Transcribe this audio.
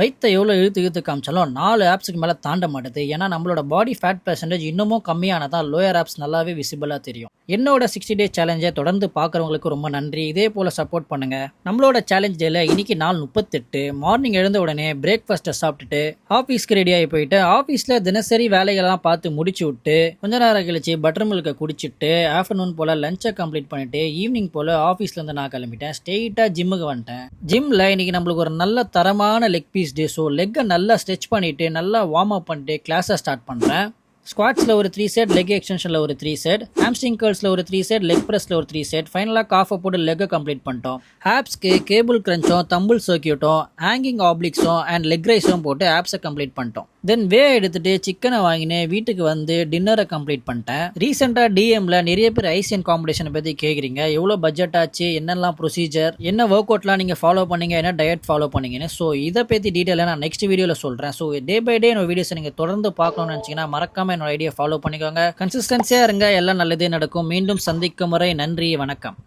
வயித்தை எவ்வளோ இழுத்து காமிச்சாலும் 4 ஆப்ஸுக்கு மேலே தாண்ட மாட்டுது. ஏன்னா நம்மளோட பாடி ஃபேட் பெர்சன்டேஜ் இன்னமும் கம்மியானதான் லோயர் ஆப்ஸ் நல்லாவே விசிபிளாக தெரியும். என்னோட 60 டே சேலஞ்சை தொடர்ந்து பார்க்குறவங்களுக்கு ரொம்ப நன்றி. இதே போல் சப்போர்ட் பண்ணுங்க. நம்மளோட சேலஞ்ச் டேல இன்னைக்கு நாள் 38. மார்னிங் எழுந்த உடனே பிரேக்ஃபாஸ்ட்டை சாப்பிட்டுட்டு ஆஃபீஸ்க்கு ரெடியாகி போயிட்டு ஆஃபீஸில் தினசரி வேலைகள்லாம் பார்த்து முடிச்சு விட்டு கொஞ்ச நேரம் கழிச்சு பட்டர் மில்கை குடிச்சிட்டு ஆஃப்டர்நூன் போல் லஞ்சை கம்ப்ளீட் பண்ணிட்டு ஈவினிங் போல் ஆஃபீஸ்லேருந்து நான் கிளம்பிட்டேன். ஸ்ட்ரெயிட்டாக ஜிம்முக்கு வந்துட்டேன். ஜிம்மில் இன்னைக்கு நம்மளுக்கு ஒரு நல்ல தரமான லெக் பீஸ் டே. ஸோ லெக்கை நல்லா ஸ்ட்ரெச் பண்ணிவிட்டு நல்லா வார்ம் அப் பண்ணிட்டு கிளாஸை ஸ்டார்ட் பண்ணுறேன். ஸ்குவாட்ஸில் ஒரு 3 செட், லெக் எக்ஸ்டென்ஷனில் ஒரு 3 செட், ஹாம்ஸ்ட்ரிங் கர்ல்ஸில் ஒரு 3 செட், லெக் ப்ரெஸ்ஸில் ஒரு 3 செட், ஃபைனலாக காஃபை போட்டு லெக்கை கம்ப்ளீட் பண்ணிட்டோம். ஆப்ஸ்க்கு கேபிள் கிரன்ச்சும் தம்பிள் சர்க்கியூட்டும் ஹேங்கிங் ஆப்ளிக்ஸும் அண்ட் லெக் ரைஸும் போட்டு ஆப்ஸை கம்ப்ளீட் பண்ணிட்டோம். தென் எடுத்துட்டு சிக்கனை வாங்கினேன். வீட்டுக்கு வந்து டின்னரை கம்ப்ளீட் பண்ணிட்டேன். ரீசெண்டாக டிஎம்ல நிறைய பேர் ஐசியன் காம்படிஷனை பற்றி கேட்குறீங்க. எவ்வளோ பட்ஜெட் ஆச்சு, என்னெல்லாம் ப்ரொசீஜர், என்ன ஒர்க் அவுட்லாம் நீங்கள் ஃபாலோ பண்ணீங்க, என்ன டயட் ஃபாலோ பண்ணீங்கன்னு. ஸோ இதை பற்றி டீட்டெயிலாக நான் நெக்ஸ்ட் வீடியோவில் சொல்கிறேன். ஸோ டே பை டே என்னோட வீடியோஸை நீங்கள் தொடர்ந்து பார்க்கணும்னு நினச்சிங்கன்னா மறக்காம என்னோட ஐடியா ஃபாலோ பண்ணிக்கோங்க. கன்சிஸ்டன்சியாக இருங்க, எல்லாம் நல்லதே நடக்கும். மீண்டும் சந்திக்கும் வரை நன்றி, வணக்கம்.